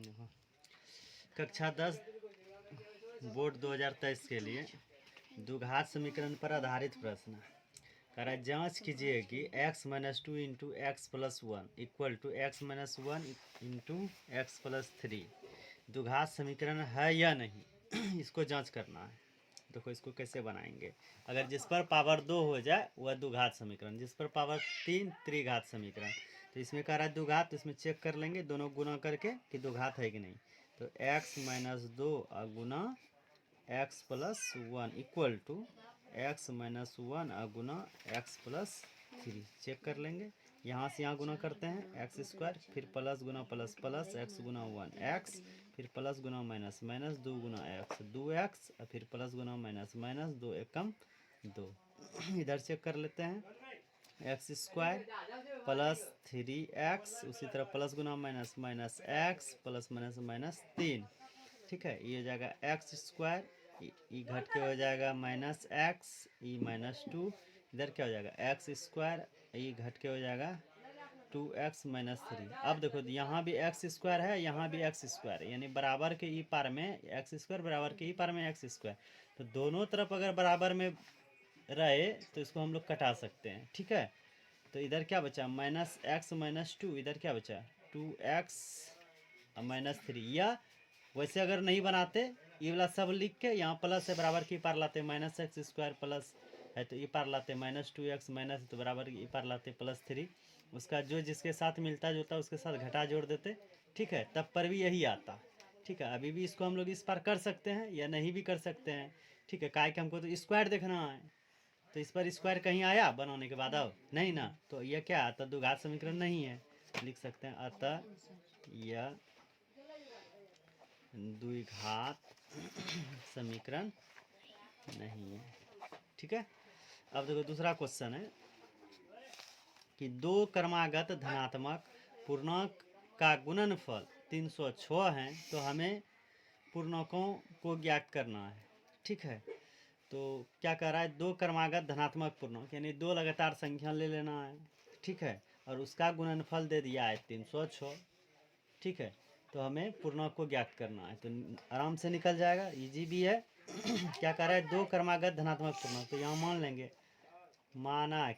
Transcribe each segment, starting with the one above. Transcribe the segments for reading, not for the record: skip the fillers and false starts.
देखो, कक्षा 10 बोर्ड 2023 के लिए द्विघात समीकरण पर आधारित प्रश्न कह रहा है। जाँच कीजिए कि x minus 2 into x plus 1 equal to x minus 1 into x plus 3 द्विघात समीकरण है या नहीं। इसको जांच करना है। देखो इसको कैसे बनाएंगे। अगर जिस पर पावर 2 हो जाए वह द्विघात समीकरण, जिस पर पावर 3 त्रिघात समीकरण। तो इसमें कह रहा है द्विघात, तो इसमें चेक कर लेंगे दोनों गुना करके कि द्विघात है कि नहीं। तो x माइनस 2 गुना x plus 1 equal to x minus 1 गुना एक्स प्लस 3 चेक कर लेंगे। यहाँ से यहाँ गुना करते हैं एक्स स्क्वायर, फिर प्लस गुना प्लस प्लस एक्स गुना 1 एक्स, फिर प्लस गुना माइनस माइनस 2 गुना एक्स 2 एक्स, फिर प्लस गुना माइनस माइनस 2 एकम 2। इधर चेक कर लेते हैं एक्स स्क्वायर प्लस 3x, उसी तरह प्लस गुना minus minus x plus minus minus 3। ठीक है, ये हो जाएगा एक्स स्क्वायर, ई घट के हो जाएगा माइनस एक्स, ई माइनस 2। इधर क्या हो जाएगा एक्स स्क्वायर, ई घट के हो जाएगा 2x माइनस 3। अब देखो यहाँ भी एक्स स्क्वायर है, यहाँ भी एक्स स्क्वायर, यानी बराबर के ई पार में एक्स स्क्वायर बराबर के ई पार में एक्स स्क्वायर। तो दोनों तरफ अगर बराबर में रहे तो इसको हम लोग कटा सकते हैं। ठीक है, तो इधर क्या बचा माइनस एक्स माइनस 2, इधर क्या बचा 2x माइनस 3। या वैसे अगर नहीं बनाते ये वाला सब लिख के यहाँ प्लस है बराबर की पार लाते माइनस एक्स स्क्वायर प्लस है तो ये पार लाते माइनस 2x माइनस तो बराबर ये पार लाते प्लस 3। उसका जो जिसके साथ मिलता जुलता उसके साथ घटा जोड़ देते। ठीक है, तब पर भी यही आता। ठीक है, अभी भी इसको हम लोग इस पार कर सकते हैं या नहीं भी कर सकते हैं। ठीक है, काय कि हमको तो स्क्वायर देखना है, तो इस पर स्क्वायर कहीं आया बनाने के बाद अब नहीं ना, तो यह क्या अतः द्विघात समीकरण नहीं है। लिख सकते हैं अतः यह द्विघात समीकरण नहीं है। ठीक है, अब देखो दूसरा क्वेश्चन है कि दो क्रमागत धनात्मक पूर्णांक का गुणनफल 306 है, तो हमें पूर्णांकों को ज्ञात करना है। ठीक है, तो क्या कह रहा है दो क्रमागत धनात्मक पूर्णांक यानी दो लगातार संख्या ले लेना है। ठीक है, और उसका गुणनफल दे दिया है 306। ठीक है, तो हमें पूर्णांक को ज्ञात करना है, तो आराम से निकल जाएगा, इजी भी है। क्या कह रहा है दो क्रमागत धनात्मक पूर्णांक, तो यहाँ मान लेंगे माना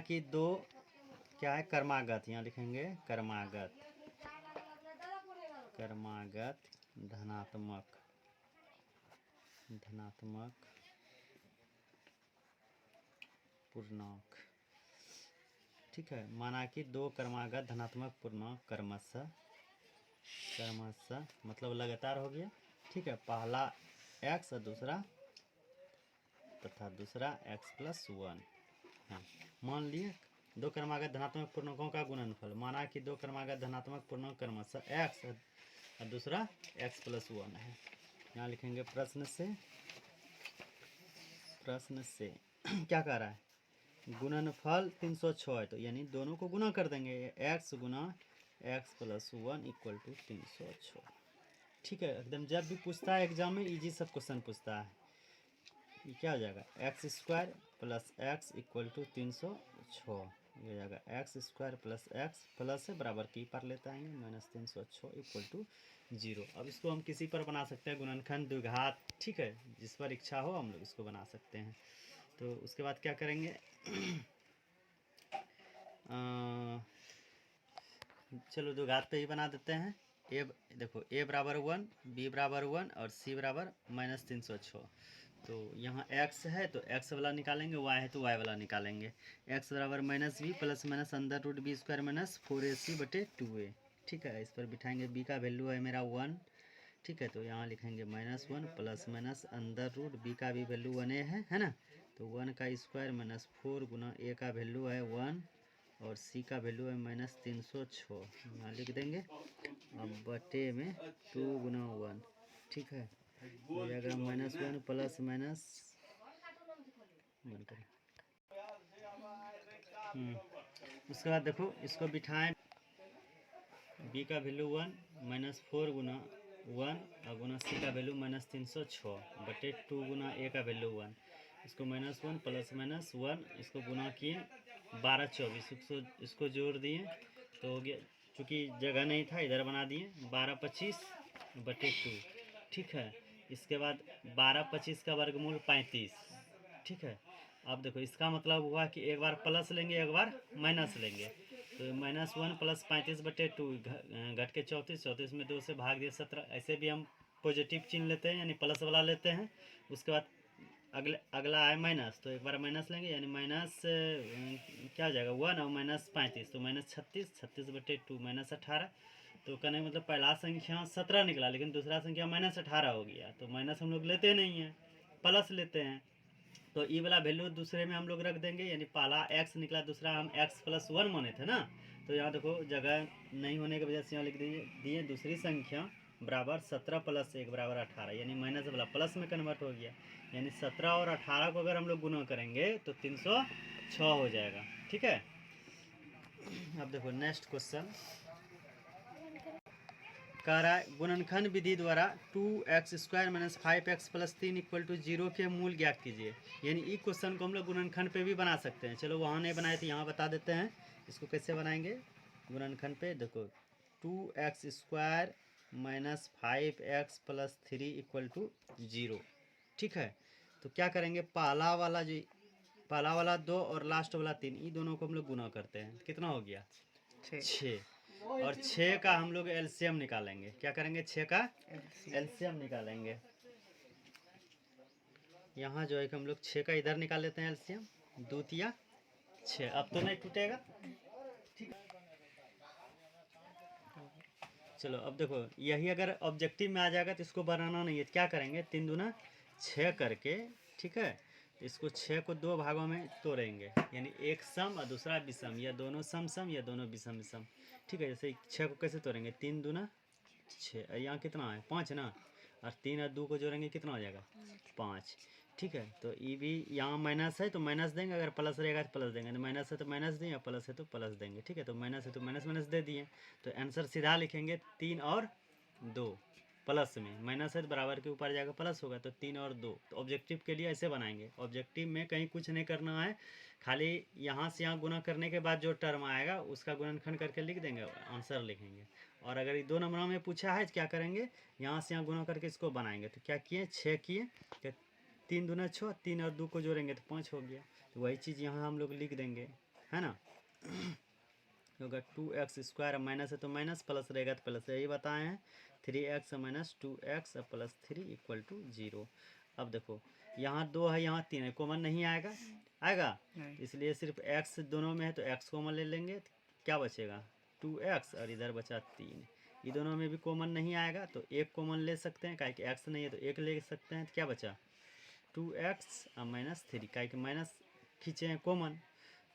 कि दो क्या है क्रमागत, यहाँ लिखेंगे क्रमागत धनात्मक पूर्णांक। ठीक है, माना कि दो क्रमागत धनात्मक पूर्णांक क्रमशः मतलब लगातार हो गया। ठीक है, पहला x और दूसरा x प्लस 1 है। मान लिए दो क्रमागत धनात्मक पूर्णांकों का गुणनफल, माना कि दो क्रमागत धनात्मक पूर्णांक क्रमशः x और दूसरा x प्लस 1 है। यहाँ लिखेंगे प्रश्न से क्या कह रहा है गुणनफल 306 है, तो यानी दोनों को गुना कर देंगे x गुना x प्लस 1 इक्वल टू 306। ठीक है, एकदम जब भी पूछता है एग्जाम में इजी सब क्वेश्चन पूछता है। ये क्या हो जाएगा x square plus x equal to 306। ये हो जाएगा x square plus x plus से बराबर की पर लेते आएंगे माइनस 306 इक्वल टू 0। अब इसको हम किसी पर बना सकते हैं गुणनखंड द्विघात। ठीक है, जिस पर इच्छा हो हम लोग इसको बना सकते हैं। तो उसके बाद क्या करेंगे चलो द्विघात पे ही बना देते हैं। ए देखो ए बराबर 1, बी बराबर 1 और सी बराबर माइनस 306। तो यहाँ x है तो x वाला निकालेंगे, y है तो y वाला निकालेंगे। x बराबर minus B plus minus under root B square minus 4ac बटे 2a। ठीक है, इस पर बिठाएंगे b का वैल्यू है मेरा 1। ठीक है, तो यहाँ लिखेंगे -1 plus minus under root B का भी वैल्यू 1a है ना। तो 1 का स्क्वायर माइनस 4 गुना a का वैल्यू है 1 और c का वैल्यू है माइनस 306। यहाँ लिख देंगे अब बटे में 2 गुना 1। ठीक है, हो जाएगा -1 प्लस माइनस उसके बाद देखो इसको बिठाएं b का वैल्यू 1 माइनस 4 गुना 1 और गुना c का वैल्यू माइनस 306 बटे 2 गुना a का वैल्यू 1। इसको -1 प्लस -1, इसको गुना किए 12 24, इसको जोड़ दिए तो हो गया। चूँकि जगह नहीं था इधर बना दिए 12 25 बटे 2। ठीक है, इसके बाद 12 25 का वर्गमूल 35। ठीक है, अब देखो इसका मतलब हुआ कि एक बार प्लस लेंगे एक बार माइनस लेंगे। तो -1 प्लस 35 बटे 2 घट के 34, 34 में 2 से भाग दिए 17। ऐसे भी हम पॉजिटिव चिन्ह लेते हैं यानी प्लस वाला लेते हैं। उसके बाद अगला है माइनस, तो एक बार माइनस लेंगे यानी माइनस क्या हो जाएगा 1 और -35 तो -36, 36 बटे 2 -18। तो कहने का मतलब पहला संख्या 17 निकला लेकिन दूसरा संख्या -18 हो गया। तो माइनस हम लोग लेते नहीं हैं, प्लस लेते हैं। तो ई वाला वैल्यू दूसरे में हम लोग रख देंगे यानी पहला x निकला, दूसरा हम x + 1 माने थे ना। तो यहाँ देखो जगह नहीं होने की वजह से यहाँ लिख दिए दूसरी संख्या बराबर 17 + 1 बराबर 18, यानी माइनस वाला प्लस में कन्वर्ट हो गया। यानी 17 और 18 को अगर हम लोग गुना करेंगे तो 306 हो जाएगा। ठीक है, अब देखो नेक्स्ट क्वेश्चन कह रहा है गुणनखंड विधि द्वारा 2x² - 5x + 3 = 0 के मूल ज्ञात कीजिए। यानी इस क्वेश्चन को हम लोग गुणनखंड पे भी बना सकते हैं। चलो वहाँ नहीं बनाए तो यहाँ बता देते हैं इसको कैसे बनाएंगे। गुणनखंड पे देखो 2x² - 5x + 3 = 0। ठीक है, तो क्या करेंगे पहला वाला 2 और लास्ट वाला 3, ये दोनों को हम लोग गुना करते हैं। कितना हो गया 6। और 6 का हम लोग एलसीएम निकालेंगे। क्या करेंगे 6 का एलसीएम निकालेंगे। यहाँ जो है कि हम लोग 6 का इधर निकाल लेते हैं एलसीएम, 2 तिया 6। अब तो नहीं टूटेगा। ठीक, चलो अब देखो यही अगर ऑब्जेक्टिव में आ जाएगा तो इसको बनाना नहीं है। क्या करेंगे 3 दूना 6 करके, ठीक है, इसको 6 को 2 भागों में तोड़ेंगे यानी एक सम और दूसरा विषम, या दोनों सम सम या दोनों विषम विषम। ठीक है, जैसे 6 को कैसे तोड़ेंगे 3 दूना 6, यहाँ कितना है 5 ना, और 3 और 2 को जोड़ेंगे कितना हो जाएगा 5। ठीक है, तो ये भी यहाँ माइनस है तो माइनस देंगे, अगर प्लस रहेगा तो प्लस देंगे, माइनस है तो माइनस दें या प्लस है तो प्लस देंगे। ठीक है, तो माइनस है तो माइनस माइनस दे दिए। तो आंसर सीधा लिखेंगे 3 और 2 प्लस में, माइनस है तो बराबर के ऊपर जाएगा प्लस होगा तो 3 और 2। तो ऑब्जेक्टिव के लिए ऐसे बनाएंगे। ऑब्जेक्टिव में कहीं कुछ नहीं करना है, खाली यहाँ से यहाँ गुना करने के बाद जो टर्म आएगा उसका गुणनखंड करके लिख देंगे, आंसर लिखेंगे। और अगर 2 नंबरों में पूछा है तो क्या करेंगे यहाँ से यहाँ गुना करके इसको बनाएंगे। तो क्या किए 6 किए, 3 दूना 6, 3 और 2 को जोड़ेंगे तो 5 हो गया। तो वही चीज़ यहाँ हम लोग लिख देंगे, है ना। होगा 2x² माइनस है तो माइनस, प्लस रहेगा तो प्लस, यही बताए हैं 3x - 2x + 3 = 0। अब देखो यहाँ 2 है यहाँ 3 है, कॉमन नहीं आएगा, आएगा इसलिए सिर्फ x दोनों में है तो x कॉमन ले लेंगे। क्या बचेगा 2x और इधर बचा 3। ये दोनों में भी कॉमन नहीं आएगा तो एक कॉमन ले सकते हैं, काहे कि x नहीं है तो एक ले सकते हैं। तो क्या बचा 2x - 3, काहे कि माइनस खींचे हैं कॉमन,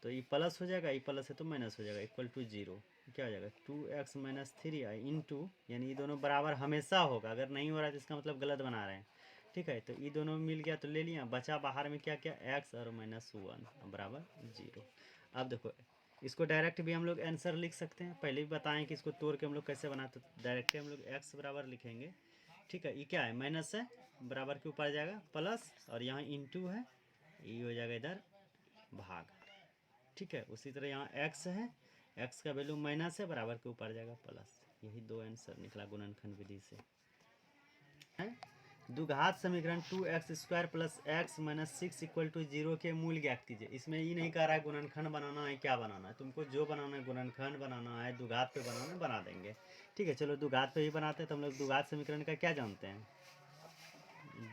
तो ये प्लस हो जाएगा, ये प्लस है तो माइनस हो जाएगा = 0। क्या हो जाएगा 2x - 3 इंटू, यानी ये दोनों बराबर हमेशा होगा, अगर नहीं हो रहा है तो इसका मतलब गलत बना रहे हैं। ठीक है, तो ये दोनों मिल गया तो ले लिया, बचा बाहर में क्या क्या x और -1 बराबर 0। अब देखो इसको डायरेक्ट भी हम लोग आंसर लिख सकते हैं, पहले भी बताएं कि इसको तोड़ के हम लोग कैसे बनाते, तो डायरेक्ट हम लोग x बराबर लिखेंगे। ठीक है, ये क्या है माइनस है, बराबर के ऊपर जाएगा प्लस, और यहाँ इंटू है, ये हो जाएगा इधर भाग। ठीक है, उसी तरह यहाँ x है, x का वैल्यू माइनस है, बराबर के ऊपर जाएगा प्लस। यही 2 आंसर निकला गुणनखंड विधि से। है द्विघात समीकरण 2x² + x - 6 = 0 के मूल ज्ञात कीजिए। इसमें ये नहीं कह रहा है गुणनखंड बनाना है, क्या बनाना है, तुमको जो बनाना है, गुणनखंड बनाना है, द्विघात पे बनाना है, बना देंगे। ठीक है, चलो द्विघात पे ही बनाते हैं। तो हम लोग द्विघात समीकरण का क्या जानते हैं,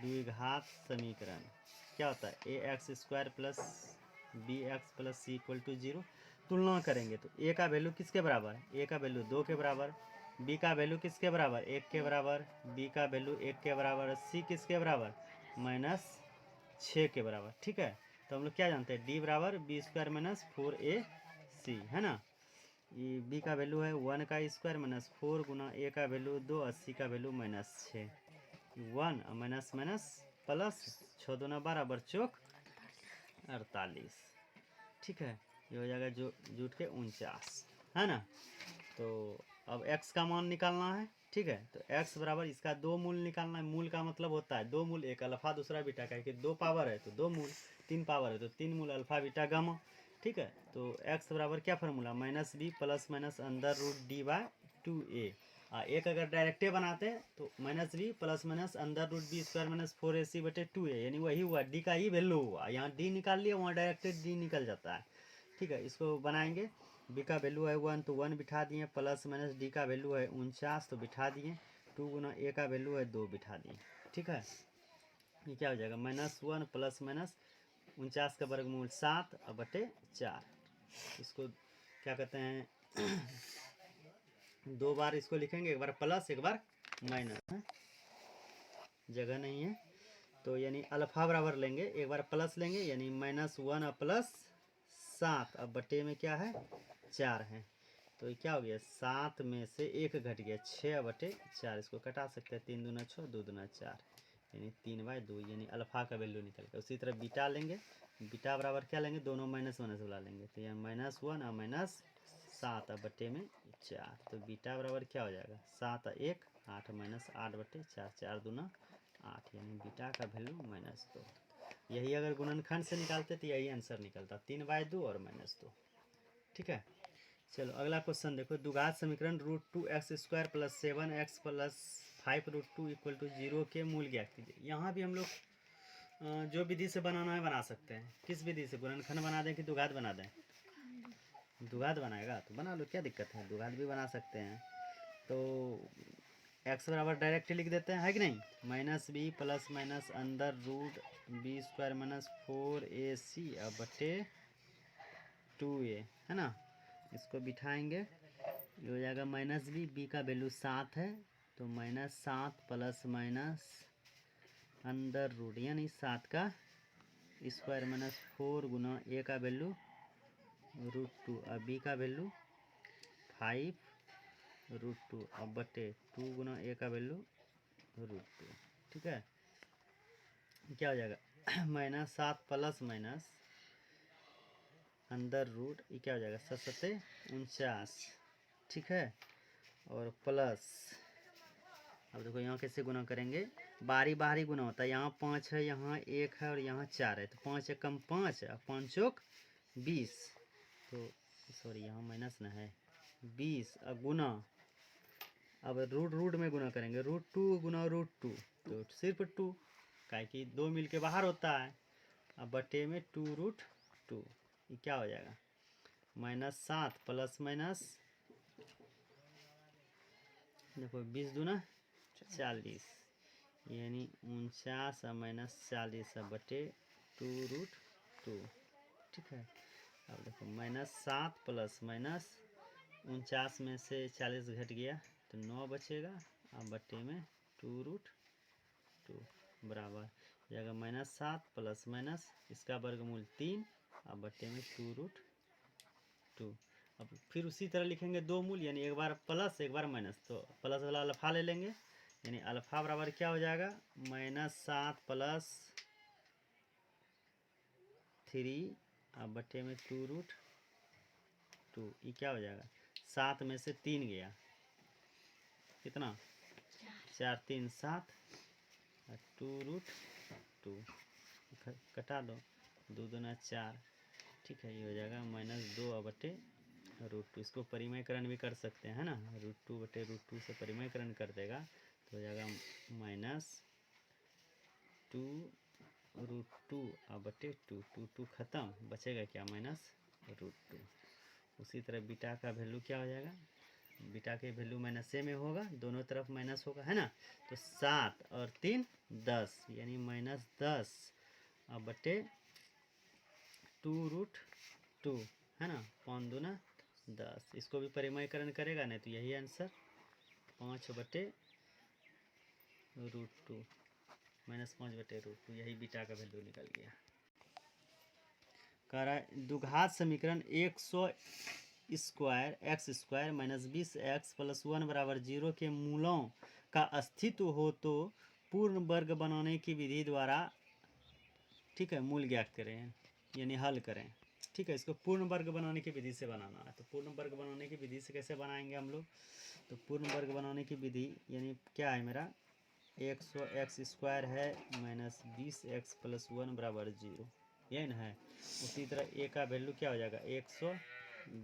द्विघात समीकरण क्या होता है ax² + bx + c = 0। तुलना करेंगे तो a का वैल्यू किसके बराबर है, a का वैल्यू 2 के बराबर, b का वैल्यू किसके बराबर 1 के बराबर, b का वैल्यू 1 के बराबर, c किसके बराबर -6 के बराबर। ठीक है, तो हम लोग क्या जानते हैं d बराबर b² - 4ac, है ना। ये b का वैल्यू है 1 का स्क्वायर -4 गुना a का वैल्यू 2 और c का वैल्यू -6, 1 माइनस माइनस प्लस, 6 दूना 12 बरचौक 48। ठीक है, ये हो जाएगा जो जुट के 49, है ना। तो अब x का मान निकालना है, ठीक है। तो x बराबर इसका 2 मूल निकालना है। मूल का मतलब होता है 2 मूल, एक अल्फा दूसरा बीटा का, कि 2 पावर है तो 2 मूल, 3 पावर है तो 3 मूल अल्फा बीटा गामा। ठीक है। तो x बराबर क्या formula, minus B plus minus under root D by 2a। एक अगर डायरेक्टे बनाते हैं तो minus B plus minus under root B square minus 4ac बटे 2a, यानी वही हुआ, डी का ही वैल्यू हुआ। यहाँ डी निकाल लिया, वहाँ डायरेक्टेड डी निकल जाता है। ठीक है। इसको बनाएंगे। बी का वैल्यू है 1 तो 1 बिठा दिए, प्लस माइनस डी का वैल्यू है 49 तो बिठा दिए, 2 गुना ए का वैल्यू है 2 बिठा दिए। ठीक है। ये क्या हो जाएगा, -1 प्लस माइनस 49 का वर्गमूल 7 और बटे 4। इसको क्या कहते हैं, 2 बार इसको लिखेंगे, एक बार प्लस एक बार माइनस है, जगह नहीं है तो यानी अल्फा बराबर लेंगे, एक बार प्लस लेंगे यानी -1 और प्लस 7 अब बटे में क्या है 4 है। तो ये क्या हो गया, 7 में से 1 घट गया, 6 बटे 4। इसको कटा सकते हैं, 3 दूना 6 2 दूना 4 यानी 3/2, यानी अल्फा का वैल्यू निकल गया। उसी तरह बीटा लेंगे, बीटा बराबर क्या लेंगे, दोनों माइनस माइनस बुला लेंगे, तो यहाँ -1 और -7 अब बटे में 4। तो बीटा बराबर क्या हो जाएगा, 7 और 1 8 -8 बटे 4, 4 दूना 8 यानी बीटा का वैल्यू -2। यही अगर गुणनखंड से निकालते तो यही आंसर निकलता, 3/2 और -2। ठीक है। चलो अगला क्वेश्चन देखो, द्विघात समीकरण √2x² प्लस 7x प्लस 5√2 = 0 के मूल ज्ञात कीजिए। यहाँ भी हम लोग जो विधि से बनाना है बना सकते हैं। किस विधि से, गुणनखंड बना दें कि द्विघात बना दें? द्विघात बनाएगा तो बना लो, क्या दिक्कत है, द्विघात भी बना सकते हैं। तो x बराबर डायरेक्ट लिख देते हैं, है कि नहीं, -b plus minus under root b square minus 4ac अब बटे 2a, है ना। इसको बिठाएंगे, ये हो जाएगा -b, b का वैल्यू 7 है तो -7 प्लस माइनस अंडर रूट यानी 7 का स्क्वायर माइनस 4 गुना a का वैल्यू √2 और b का वैल्यू 5√2 अब बटे 2 गुना a का वैल्यू √2। ठीक है। क्या हो जाएगा, -7 प्लस माइनस अंडर रूट, ये क्या हो जाएगा, 7 49। ठीक है। और प्लस, अब देखो यहाँ कैसे गुना करेंगे, बारी बारी गुना होता है, यहाँ 5 है, यहाँ 1 है और यहाँ 4 है, तो 5 एकम 5 और 5 चौक 20, तो सॉरी यहाँ माइनस ना है 20 अब गुना, अब रूट रूट में गुना करेंगे, √2 गुना √2 तो सिर्फ 2, काहे कि 2 मिल के बाहर होता है, अब बटे में 2√2, ये क्या हो जाएगा, -7 प्लस माइनस देखो 20 दूना 40 यानी 49 और -40 अब बटे 2√2। ठीक है। अब देखो -7 प्लस माइनस 49 में से 40 घट गया तो 9 बचेगा, अब बटे में 2√2 बराबर जाएगा -7 प्लस माइनस इसका वर्गमूल 3 अब बटे में 2√2। अब फिर उसी तरह लिखेंगे 2 मूल, यानी एक बार प्लस एक बार माइनस, तो प्लस वाला अल्फा ले लेंगे, यानी अल्फा बराबर क्या हो जाएगा, -7 प्लस 3 अब बटे में 2√2, ये क्या हो जाएगा, 7 में से 3 गया, कितना 4 3 7 और 2√2 कटा दो, 2 दूना 4। ठीक है। ये हो जाएगा -2 अब बटे √2। इसको परिमयकरण भी कर सकते हैं ना, √2 बटे √2 से परिमयकरण कर देगा तो हो जाएगा -2√2 अब बटे 2, 2 खत्म, बचेगा क्या, -√2। उसी तरह बीटा का वैल्यू क्या हो जाएगा, बीटा के वैल्यू माइनस में होगा, दोनों तरफ माइनस होगा, है ना। तो 7 और 3 10 यानी -10 अब बटे 2√2, है ना, 5 दूना 10। इसको भी परिमयकरण करेगा नहीं तो यही आंसर 5 बटे √2 -5 बटे √2, यही बीटा का वैल्यू निकल गया। कह रहा है द्विघात समीकरण 100 स्क्वायर x² -20x + 1 = 0 के मूलों का अस्तित्व हो तो पूर्ण वर्ग बनाने की विधि द्वारा, ठीक है, मूल ज्ञात करें यानी हल करें। ठीक है। इसको पूर्ण वर्ग बनाने की विधि से बनाना है। तो पूर्ण वर्ग बनाने की विधि से कैसे बनाएंगे हम लोग? तो पूर्ण वर्ग बनाने की विधि यानी क्या है मेरा, 100x² है माइनस 20x + 1 बराबर 0, यही ना है। उसी तरह a का वैल्यू क्या हो जाएगा 100,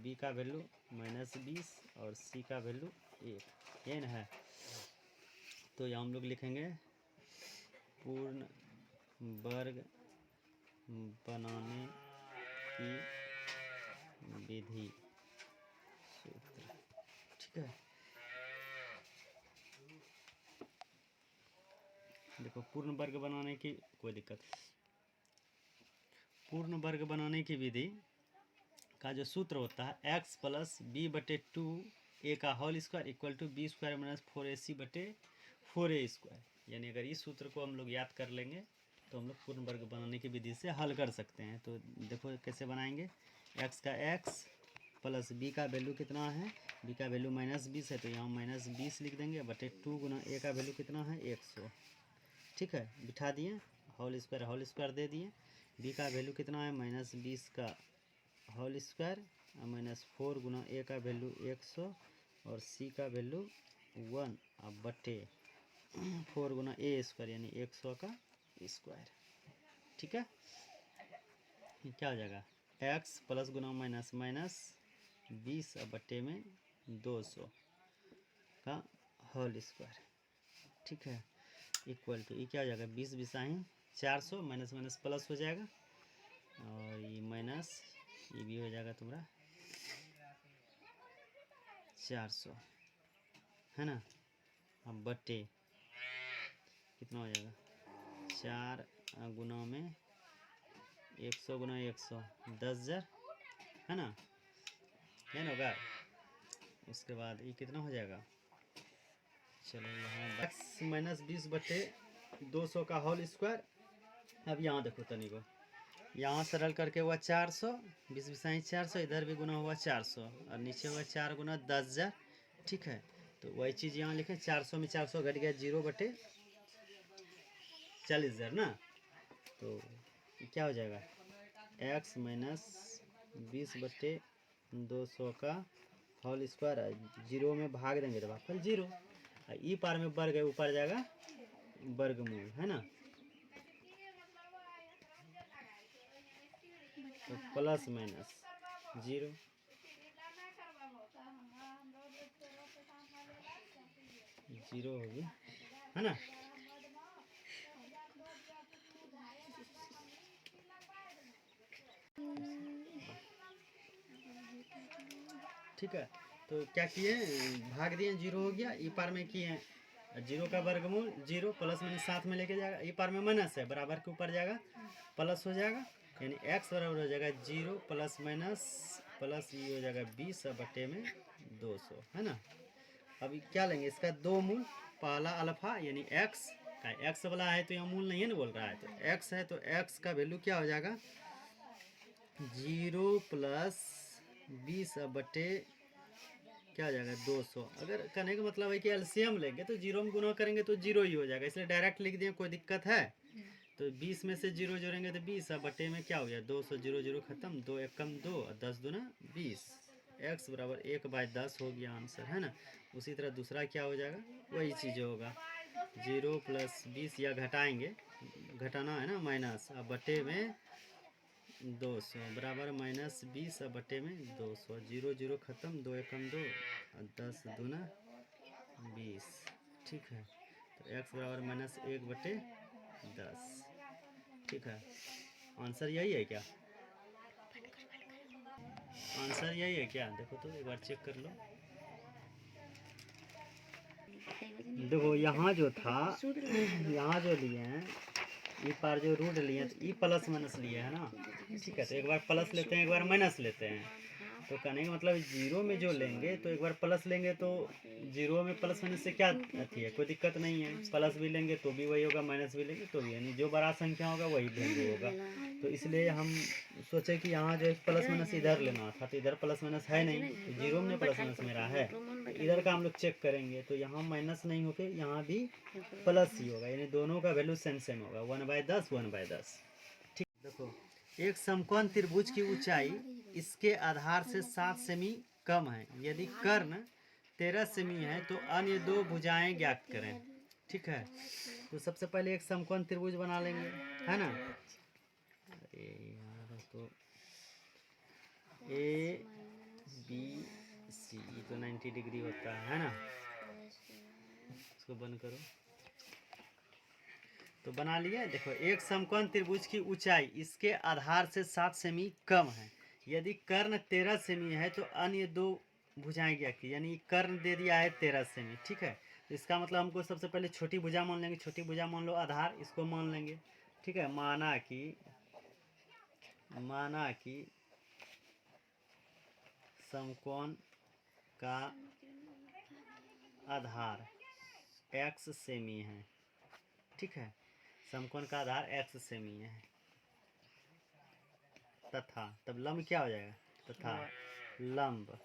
b का वैल्यू -20 और c का वैल्यू 1, यही ना है। तो यहाँ हम लोग लिखेंगे पूर्ण वर्ग बनाने की विधि सूत्र, ठीक है। देखो पूर्ण वर्ग बनाने की कोई दिक्कत, पूर्ण वर्ग बनाने की विधि का जो सूत्र होता है x + b/2 a का whole square equal to b² - 4ac/4a²। यानी अगर इस सूत्र को हम लोग याद कर लेंगे तो हम लोग पूर्ण वर्ग बनाने की विधि से हल कर सकते हैं। तो देखो कैसे बनाएंगे, x का x प्लस b का वैल्यू कितना है, b का वैल्यू -20 है तो यहाँ -20 लिख देंगे बटे 2 गुना a का वैल्यू कितना है 100, ठीक है। बिठा दिए, होल स्क्वायर दे दिए। b का वैल्यू कितना है -20 का होल स्क्वायर -4 गुना a का वैल्यू 100 और c का वैल्यू 1 अब बटे 4 गुना a² यानी 100 का स्क्वायर, ठीक है। क्या हो जाएगा x प्लस गुना माइनस माइनस 20 अब बटे में 200 का होल स्क्वायर, ठीक है। इक्वल टू ये क्या हो जाएगा 20 बिसाही 400 माइनस माइनस प्लस हो जाएगा और ये माइनस ये भी हो जाएगा तुम्हारा 400, है ना। अब बटे कितना हो जाएगा 4 गुना में 100 गुना 100 10,000, है ना, है ना होगा। उसके बाद ये कितना हो जाएगा, चलो यहाँ -20 बटे 200 का होल स्क्वायर। अब यहाँ देखो तनी को, यहाँ सरल करके हुआ 400, 20 बिसाई 400, इधर भी गुना हुआ 400 और नीचे हुआ 4 गुना 10,000, ठीक है। तो वही चीज़ यहाँ लिखे 400 में 400 घट गया 0 बटे 40,000 ना। तो क्या हो जाएगा x - 20 बटे 200 का होल स्क्वायर, 0 में भाग देंगे तो भागफल 0, ई पार में वर्ग है ऊपर जाएगा वर्गमूल, है ना। तो प्लस माइनस 0, होगी, है ना। ठीक है। तो क्या किए भाग दिए 0 हो गया, ई पार में किए 0 का वर्गमूल 0 प्लस माइनस साथ में लेके जाएगा, ई पार में माइनस है बराबर के ऊपर जाएगा प्लस हो जाएगा, यानी x बराबर हो जाएगा 0 प्लस माइनस प्लस ये हो जाएगा 20 बटे में 200, है ना। अभी क्या लेंगे इसका दो मूल, पहला अल्फा यानी x का, x वाला है तो यहाँ मूल नहीं है ना बोल रहा है, तो x है तो x का वैल्यू क्या हो जाएगा 0 प्लस 20 बटे क्या हो जाएगा 200। अगर कहने का मतलब है कि एलसीएम लेंगे तो 0 में गुना करेंगे तो 0 ही हो जाएगा, इसलिए डायरेक्ट लिख दिए, कोई दिक्कत है। तो 20 में से 0 जोड़ेंगे तो 20 अब बटे में क्या हो गया 200, 0 0 खत्म, 2 एकम 2 और 10 दूना 20, x बराबर 1/10 हो गया आंसर, है ना। उसी तरह दूसरा क्या हो जाएगा वही चीज़ होगा 0 प्लस 20 या घटाएंगे, घटाना है ना माइनस, अब बटे में 200 बराबर -20 अब बटे में 200, 0 0 खत्म, 2 एकम 2 और 10 दूना 20, ठीक है। तो x बराबर -1 बटे 10, ठीक है। आंसर यही है क्या, आंसर यही है क्या, देखो तो एक बार चेक कर लो। देखो यहाँ जो था यहाँ जो लिए हैं ई पार जो रूट लिए हैं तो ई प्लस माइनस लिए है ना, ठीक है। तो एक बार प्लस लेते हैं एक बार माइनस लेते हैं, तो कहने का मतलब 0 में जो लेंगे तो एक बार प्लस लेंगे तो 0 में प्लस माइनस से क्या अथी है, कोई दिक्कत नहीं है, प्लस भी लेंगे तो भी वही होगा, माइनस भी लेंगे तो भी, यानी जो बड़ा संख्या होगा वही वैल्यू होगा। तो इसलिए हम सोचे कि यहाँ जो प्लस माइनस इधर लेना था, तो इधर प्लस माइनस है नहीं, तो 0 में प्लस माइनस मेरा है, तो इधर का हम लोग चेक करेंगे तो यहाँ माइनस नहीं होके यहाँ भी प्लस ही होगा, यानी दोनों का वैल्यू सेम सेम होगा 1/10 1/10, ठीक। देखो एक समकोण त्रिभुज की ऊंचाई इसके आधार से 7 सेमी कम है। यदि कर्ण 13 सेमी है तो अन्य दो भुजाएं ज्ञात करें। ठीक है, तो सबसे पहले एक समकोण त्रिभुज बना लेंगे, है ना। अरे यार, तो ए बी सी तो 90 डिग्री होता है ना। इसको बंद करो। तो बना लिए। देखो, एक समकोण त्रिभुज की ऊंचाई इसके आधार से 7 सेमी कम है। यदि कर्ण 13 सेमी है तो अन्य दो भुजाएं क्या की, यानी कर्ण दे दिया है 13 सेमी। ठीक है, तो इसका मतलब हमको सबसे पहले छोटी भुजा मान लेंगे। छोटी भुजा मान लो आधार, इसको मान लेंगे। ठीक है, माना कि समकोण का आधार x सेमी है। ठीक है, समकोण का आधार x सेमी है तथा, तब लंब क्या हो जाएगा, तथा लंब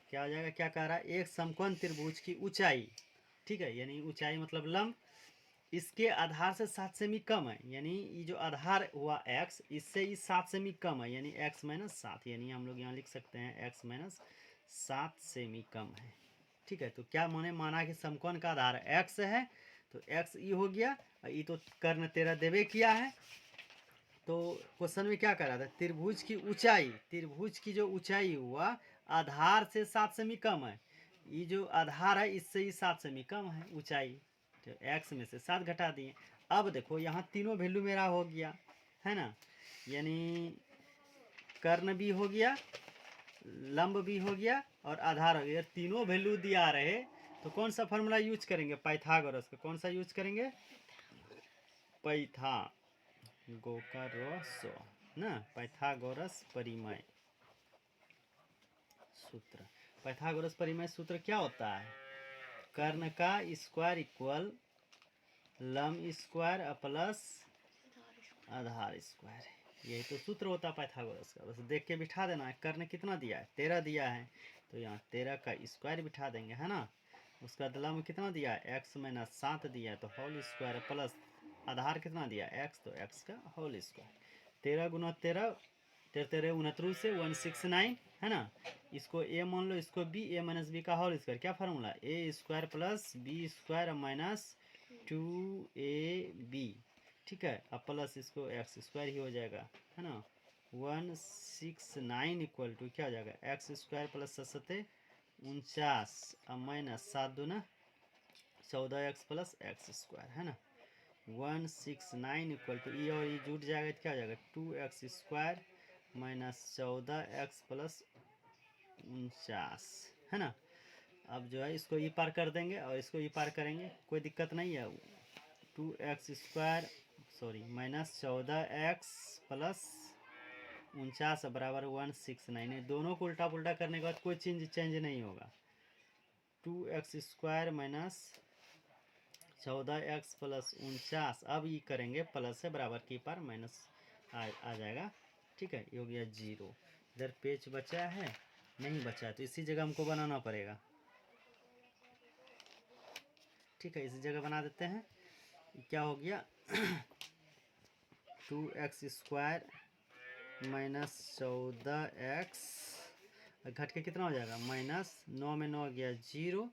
क्या हो जाएगा, क्या कह रहा है, एक समकोण त्रिभुज की ऊंचाई। ठीक है, यानी ऊंचाई मतलब लंब इसके आधार से 7 सेमी कम है। यानी ये जो आधार हुआ x, इससे ये 7 सेमी कम है, यानी x माइनस 7, यानी हम लोग यहाँ लिख सकते हैं x माइनस 7 सेमी कम है। ठीक है, तो क्या माना कि समकोण का आधार x है, तो x ये हो गया, और ये तो कर्ण 13 देवे किया है। तो क्वेश्चन में क्या कर रहा था, त्रिभुज की ऊंचाई, त्रिभुज की जो ऊंचाई हुआ आधार से 7 सेमी कम है। ये जो आधार है इससे ही 7 सेमी कम है ऊंचाई, तो x में से 7 घटा दिए। अब देखो यहाँ तीनों वैल्यू मेरा हो गया, है ना, यानी कर्ण भी हो गया, लंब भी हो गया और आधार हो गया। तीनों वैल्यू दिया रहे तो कौन सा फॉर्मूला यूज करेंगे, पाइथागोरस का। कौन सा यूज करेंगे, पाइथागोरस ना, पाइथागोरस परिमेय सूत्र। पाइथागोरस परिमेय सूत्र क्या होता है, कर्ण का स्क्वायर इक्वल लंब स्क्वायर प्लस आधार स्क्वायर। यही तो सूत्र होता है पाइथागोरस का। बस देख के बिठा देना है, कर्ण कितना दिया है, 13 दिया है, तो यहाँ 13 का स्क्वायर बिठा देंगे, है ना। उसका लंब कितना दिया है, x माइनस 7 दिया है, तो होल स्क्वायर प्लस आधार कितना दिया है, x, तो x का होल स्क्वायर। 13 गुना 13, 13 उनहत्तर से 169, है ना। इसको a मान लो, इसको b, a माइनस बी का होल स्क्वायर। क्या formula, a square plus B square minus 2ab। ठीक है, अब प्लस इसको एक्स स्क्वायर ही हो जाएगा, है ना। 169 इक्वल टू क्या हो जाएगा, एक्स स्क्वायर प्लस 49 अब माइनस 7 दूना 14x प्लस एक्स स्क्वायर, है ना। 169 इक्वल टू ये और ये जुट जाएगा तो क्या हो जाएगा, 2x square minus 14x plus 49, है ना। अब जो है इसको ई पार कर देंगे और इसको ई पार करेंगे, कोई दिक्कत नहीं है। 2x square sorry minus 14x plus 49 बराबर 169। दोनों को उल्टा पुल्टा करने के बाद कोई चेंज नहीं होगा। 2x square minus 14x plus 49, अब ये करेंगे प्लस से बराबर की पार माइनस आ जाएगा। ठीक है, ये हो गया 0। इधर पेज बचा है, नहीं बचा है, तो इसी जगह हमको बनाना पड़ेगा। ठीक है, इसी जगह बना देते हैं। क्या हो गया 2x स्क्वायर माइनस 14x घट के कितना हो जाएगा, माइनस 9 में 9 गया 0,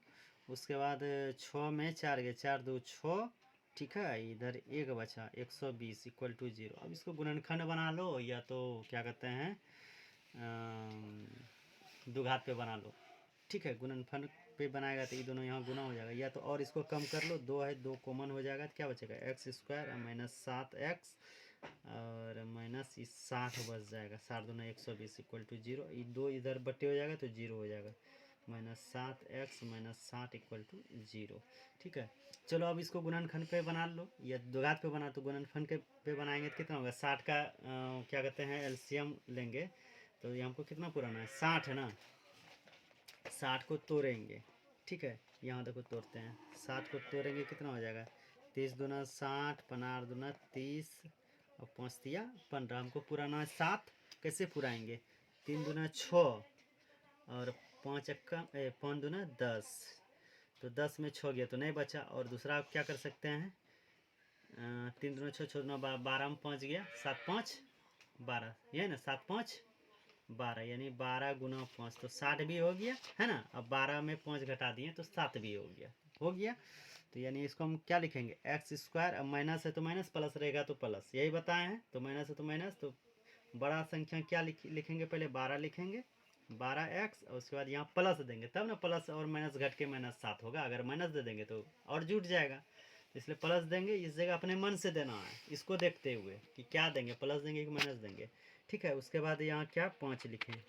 उसके बाद 6 में 4 गया 4 2 6। ठीक है, इधर 1 बचा 120 इक्वल टू 0। अब इसको गुणनखंड बना लो, या तो क्या कहते हैं द्विघात पे बना लो। ठीक है, गुणनखंड पे बनाएगा तो ये दोनों यहाँ गुना हो जाएगा, या तो और इसको कम कर लो, 2 है 2 कॉमन हो जाएगा तो क्या बचेगा, एक्स स्क्वायर माइनस 7x और माइनस 60 बच जाएगा, 7 दूना 120 इक्वल टू 0। ये 2 इधर बट्टे हो जाएगा तो 0 हो जाएगा, minus 7x minus 60 equal to 0। ठीक है, चलो अब इसको गुणनखंड पे बना लो, या द्विघात पे बना, तो गुणनखंड के पे बनाएंगे तो कितना होगा, 60 का क्या कहते हैं एलसीएम लेंगे, तो ये हमको कितना पुराना है 60 है ना, 60 को तोड़ेंगे। ठीक है, यहाँ देखो तोड़ते हैं, 60 को तोड़ेंगे कितना हो जाएगा, 30 दूना 60, 15 दूना 30 और 5 दिया 15। हमको पुराना है 7, कैसे पुराएंगे, 3 दूना 6 और 5 एक्का 5 दूना 10, तो 10 में 6 गया तो नहीं बचा। और दूसरा आप क्या कर सकते हैं, 3 दूना 6 6 दूना 12 में 5 गया 7 5 12, ये है ना 7 5 12, यानी 12 गुना 5 तो 60 भी हो गया है ना। अब 12 में 5 घटा दिए तो 7 भी हो गया। तो यानी इसको हम क्या लिखेंगे, एक्स स्क्वायर। अब माइनस है तो माइनस, प्लस रहेगा तो प्लस, यही बताए हैं। तो माइनस है तो माइनस, तो बड़ा संख्या क्या लिखेंगे, पहले 12 लिखेंगे, 12x, और उसके बाद यहाँ प्लस देंगे, तब ना प्लस और माइनस घट के माइनस 7 होगा। अगर माइनस दे देंगे तो और जुट जाएगा, इसलिए प्लस देंगे। इस जगह अपने मन से देना है, इसको देखते हुए कि क्या देंगे, प्लस देंगे कि माइनस देंगे। ठीक है, उसके बाद यहाँ क्या 5 लिखें,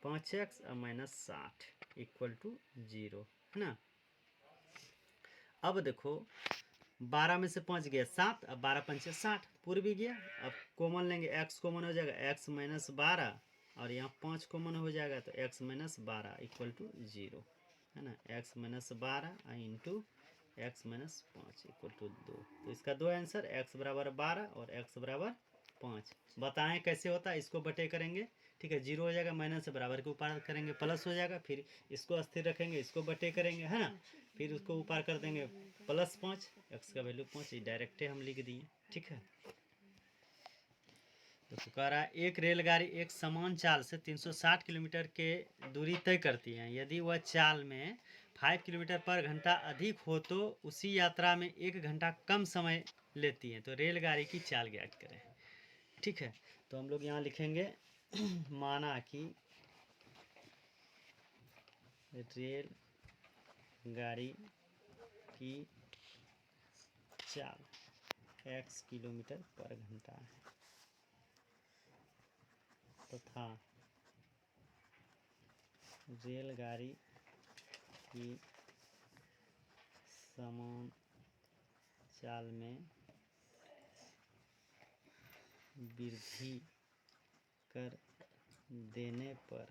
5x और माइनस 60 इक्वल टू 0, है ना। अब देखो 12 में से 5 गया 7, अब 12 पंचे 60, पूर्व भी गया। अब कॉमन लेंगे, x कॉमन हो जाएगा, x माइनस 12, और यहाँ 5 कॉमन हो जाएगा तो x माइनस 12 इक्वल टू 0, है ना। x minus 12 into X minus 5 equal to 2। तो इसका दो आंसर, x बराबर 12 और x बराबर 5। बताएं कैसे होता है, इसको बटे करेंगे, ठीक है, 0 हो जाएगा, माइनस से बराबर के ऊपर करेंगे प्लस हो जाएगा, फिर इसको स्थिर रखेंगे, इसको बटे करेंगे, है ना, फिर उसको ऊपर कर देंगे प्लस 5, एक्स का वैल्यू 5, डायरेक्ट हम लिख दिए। ठीक है, तो कह रहा है एक रेलगाड़ी एक समान चाल से 360 किलोमीटर के दूरी तय करती है। यदि वह चाल में 5 किलोमीटर पर घंटा अधिक हो तो उसी यात्रा में 1 घंटा कम समय लेती है। तो रेलगाड़ी की चाल ज्ञात करें। ठीक है, तो हम लोग यहाँ लिखेंगे माना कि रेल गाड़ी की चाल x किलोमीटर पर घंटा है तथा रेलगाड़ी की समान चाल में वृद्धि कर देने पर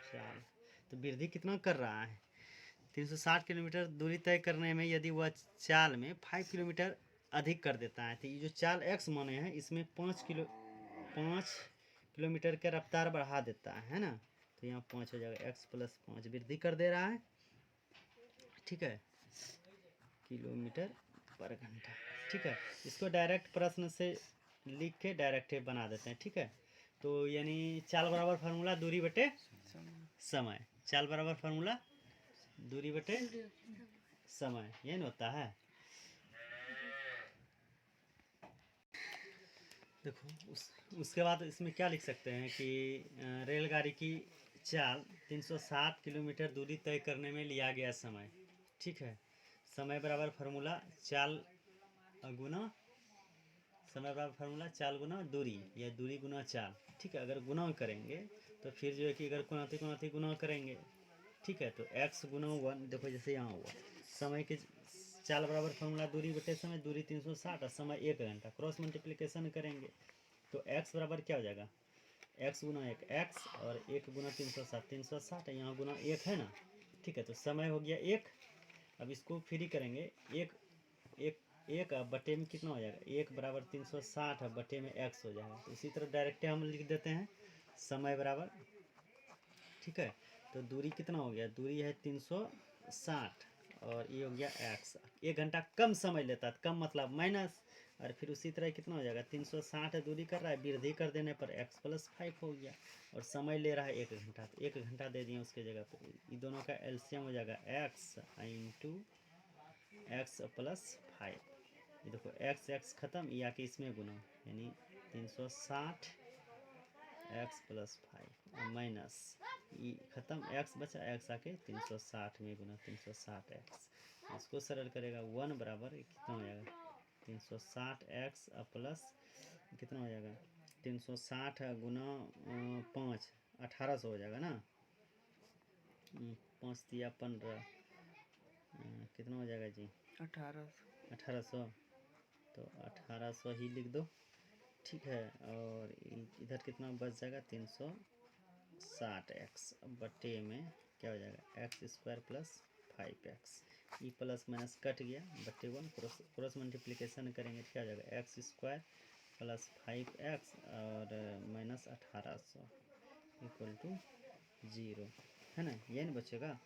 चाल, तो वृद्धि कितना कर रहा है, 360 किलोमीटर दूरी तय करने में यदि वह चाल में 5 किलोमीटर अधिक कर देता है, तो ये जो चाल x माने हैं इसमें 5 किलोमीटर का रफ्तार बढ़ा देता है ना। तो यहाँ 5 हो जाएगा, x प्लस 5 वृद्धि कर दे रहा है। ठीक है, किलोमीटर पर घंटा। ठीक है, इसको डायरेक्ट प्रश्न से लिख के डायरेक्ट बना देते हैं। ठीक है, तो यानी चाल बराबर फार्मूला दूरी बटे समय, चाल बराबर फार्मूला दूरी बटे समय, ये नहीं होता है। देखो उसके बाद इसमें क्या लिख सकते हैं कि रेलगाड़ी की चाल 360 किलोमीटर दूरी तय करने में लिया गया समय। ठीक है, समय बराबर फार्मूला चाल गुना समय बराबर फार्मूला चाल गुना दूरी, या दूरी गुना चाल। ठीक है, अगर गुना करेंगे तो फिर जो है कि अगर कोनाती गुना करेंगे, ठीक है, तो x गुना 1, देखो जैसे यहाँ हुआ समय के चाल बराबर फार्मूला दूरी बटे समय, दूरी 360 और समय 1 घंटा, क्रॉस मल्टीप्लिकेशन करेंगे तो x बराबर क्या हो जाएगा, x गुना 1 x, और 1 गुना 360 यहाँ गुना 1 है ना। ठीक है, तो समय हो गया 1। अब इसको फ्री करेंगे, एक अब बटे में कितना हो जाएगा, 1 बराबर 360 अब बटे में x हो जाएगा। तो इसी तरह डायरेक्ट हम लिख देते हैं समय बराबर। ठीक है, तो दूरी कितना हो गया, दूरी है 360 और ये हो गया x। 1 घंटा कम समय लेता है, कम मतलब माइनस, और फिर उसी तरह कितना हो जाएगा, 360 दूरी कर रहा है, वृद्धि कर देने पर x प्लस 5 हो गया, और समय ले रहा है 1 घंटा, तो 1 घंटा दे दिए उसके जगह पर। ये दोनों का एलसीएम हो जाएगा x इंटू एक्स प्लस 5। ये देखो x खत्म, या कि इसमें गुना, यानी 360 x प्लस 5 माइनस ई खत्म, x बचा, x आके 360 में गुना 360 x, इसको सरल करेगा 1 बराबर कितना हो जाएगा, 360 x प्लस कितना हो जाएगा, 360 गुना 5 1800 हो जाएगा ना, 5 दिया 15, कितना हो जाएगा जी, 1800, तो 1800 ही लिख दो। ठीक है, और इधर कितना बच जाएगा, 360x बटे में क्या हो जाएगा, x square plus 5x, E plus minus cut गया, बटे 1, क्रॉस मल्टीप्लिकेशन करेंगे क्या हो जाएगा, एक्स स्क्वायर प्लस 5x और माइनस 1800 इक्वल टू 0, है ना, ये नहीं बचेगा।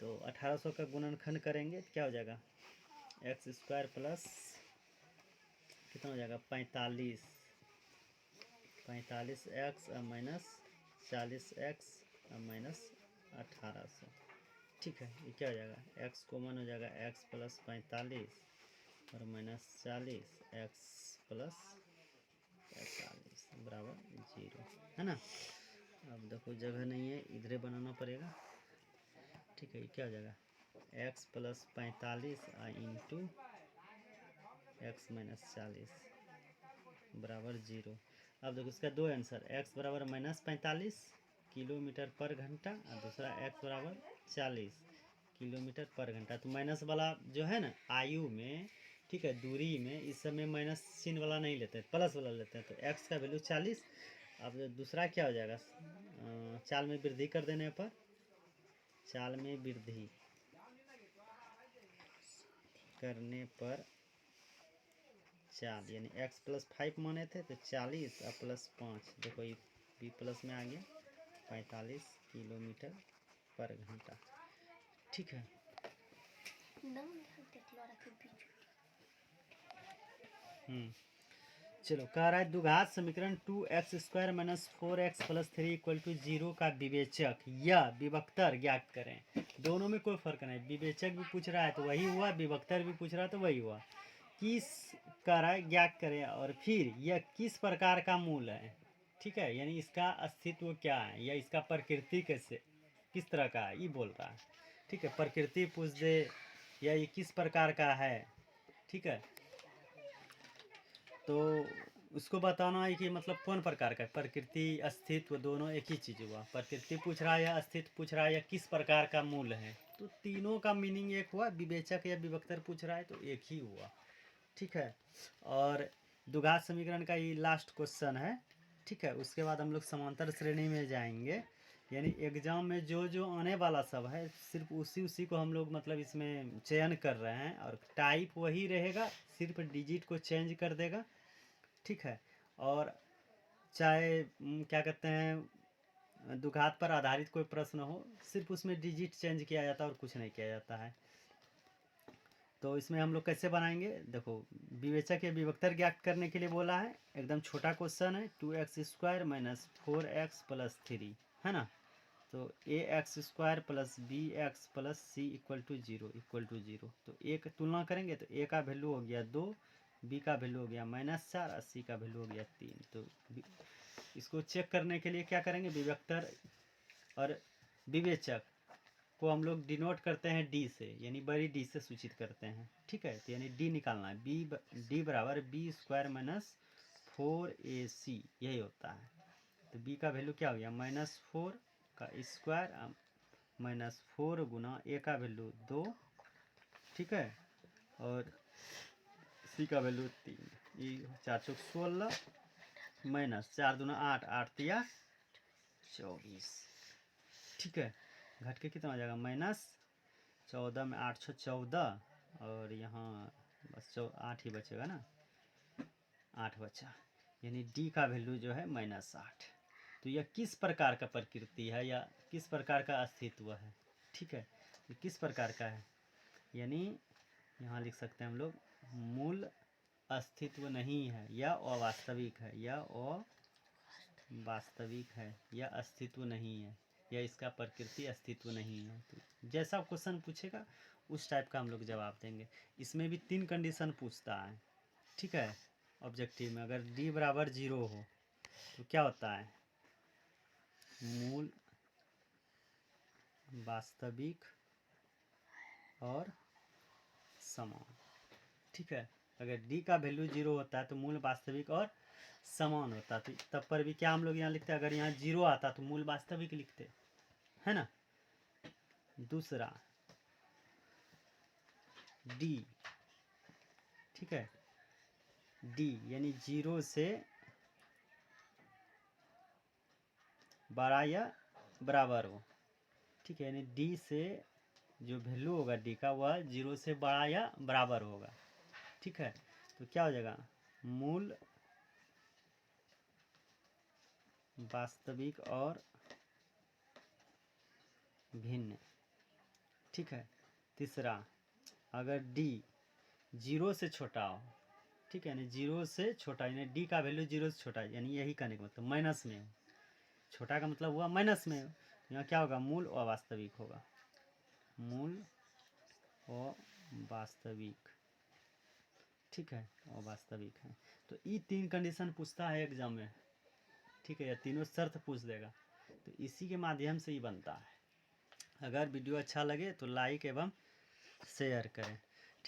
तो 1800 का गुणनखंड करेंगे क्या हो जाएगा, एक्स स्क्वायर प्लस कितना हो जाएगा 45 45x माइनस 40x माइनस 1800। ठीक है, ये क्या हो जाएगा, x कॉमन हो जाएगा, x प्लस 45 और माइनस 40 x प्लस 45 बराबर 0, है ना। अब देखो जगह नहीं है, इधरे बनाना पड़ेगा। ठीक है, ये क्या हो जाएगा, x plus 45 into X minus 40 बराबर 0। अब देखो इसका दो आंसर, x बराबर माइनस 45 किलोमीटर पर घंटा और दूसरा x बराबर 40 किलोमीटर पर घंटा। तो माइनस वाला जो है ना आयु में, ठीक है, दूरी में इस समय माइनस चिन्ह वाला नहीं लेते हैं, प्लस वाला लेते हैं। तो x का वैल्यू 40। अब दूसरा क्या हो जाएगा, चाल में वृद्धि कर देने पर, चाल में वृद्धि करने पर चाल यानी x प्लस 5 माने थे तो 40 और प्लस 5, देखो ये भी प्लस में आ गया, 45 किलोमीटर पर घंटा। ठीक है, चलो कह रहा है द्विघात समीकरण 2x² minus 4x plus 3 equal to 0 का विवेचक या विभक्तर ज्ञात करें। दोनों में कोई फर्क नहीं, विवेचक भी पूछ रहा है तो वही हुआ, विभक्तर भी पूछ रहा है तो वही हुआ। किस कह रहा है ज्ञात करें और फिर यह किस प्रकार का मूल है। ठीक है, यानी इसका अस्तित्व क्या है या इसका प्रकृति कैसे, किस तरह का है, ये बोल रहा है। ठीक है, प्रकृति पूछ दे या ये किस प्रकार का है, ठीक है, तो उसको बताना है कि मतलब कौन प्रकार का, प्रकृति अस्तित्व दोनों एक ही चीज़ हुआ। प्रकृति पूछ रहा है या अस्तित्व पूछ रहा है या किस प्रकार का मूल है, तो तीनों का मीनिंग एक हुआ। विवेचक या विभक्तर पूछ रहा है तो एक ही हुआ। ठीक है, और द्विघात समीकरण का ये लास्ट क्वेश्चन है। ठीक है, उसके बाद हम लोग समांतर श्रेणी में जाएंगे, यानी एग्जाम में जो जो आने वाला सब है सिर्फ उसी को हम लोग मतलब इसमें चयन कर रहे हैं, और टाइप वही रहेगा, सिर्फ डिजिट को चेंज कर देगा। ठीक है, और चाहे क्या कहते हैं द्विघात पर आधारित कोई प्रश्न हो, सिर्फ उसमें डिजिट चेंज किया जाता है और कुछ नहीं किया जाता है। तो इसमें हम लोग कैसे बनाएंगे, देखो विवेचक या विभक्तर ज्ञात करने के लिए बोला है, एकदम छोटा क्वेश्चन है, 2x² माइनस 4x प्लस 3, है ना। तो ax² plus bx plus c equal to 0 तो एक तुलना करेंगे तो a का वैल्यू हो गया 2, b का वैल्यू हो गया -4 और c का वैल्यू हो गया 3। तो इसको चेक करने के लिए क्या करेंगे, विभक्तर और विवेचक को हम लोग डिनोट करते हैं डी से, यानी बड़ी डी से सूचित करते हैं। ठीक है, तो यानी डी निकालना है, डी बराबर b² माइनस 4ac, यही होता है। तो b का वैल्यू क्या हो गया, -4 का स्क्वायर माइनस 4 गुना a का वैल्यू 2, ठीक है, और c का वैल्यू 3, ये 4 चौक 16 माइनस 4 दूना 8, 8 तिया 24। ठीक है, घट के कितना हो जाएगा, -14 में 8 6 14, और यहाँ बस 8 ही बचेगा ना, 8 बचा, यानी डी का वैल्यू जो है -8। तो यह किस प्रकार का प्रकृति है या किस प्रकार का अस्तित्व है। ठीक है, तो किस प्रकार का है, यानी यहाँ लिख सकते हैं हम लोग, मूल अस्तित्व नहीं है या अवास्तविक है, या अवास्तविक है या अस्तित्व नहीं है, या इसका प्रकृति अस्तित्व नहीं है। तो जैसा क्वेश्चन पूछेगा उस टाइप का हम लोग जवाब देंगे। इसमें भी 3 कंडीशन पूछता है। ठीक है, ऑब्जेक्टिव में अगर d बराबर 0 हो तो क्या होता है, मूल, वास्तविक और समान। ठीक है, अगर d का वैल्यू 0 होता है तो मूल, वास्तविक और समान होता है। तो तब पर भी क्या हम लोग यहाँ लिखते हैं, अगर यहाँ 0 आता तो मूल वास्तविक लिखते, है ना। दूसरा d, ठीक है, d यानी 0 से बड़ा या बराबर हो। ठीक है, यानी d से जो वैल्यू होगा d का वह 0 से बड़ा या बराबर होगा। ठीक है, तो क्या हो जाएगा, मूल, वास्तविक और भिन्न। ठीक है, तीसरा अगर d 0 से छोटा हो, ठीक है, यानी जीरो से छोटा, यानी डी का वैल्यू जीरो से छोटा, यानी यही कहने का मतलब माइनस में है। छोटा का मतलब हुआ माइनस में, यहाँ क्या होगा, मूल अवास्तविक होगा, मूल अवास्तविक, ठीक है, अवास्तविक है। तो ये 3 कंडीशन पूछता है एग्जाम में, ठीक है, या तीनों शर्त पूछ देगा, तो इसी के माध्यम से ही बनता है। अगर वीडियो अच्छा लगे तो लाइक एवं शेयर करें।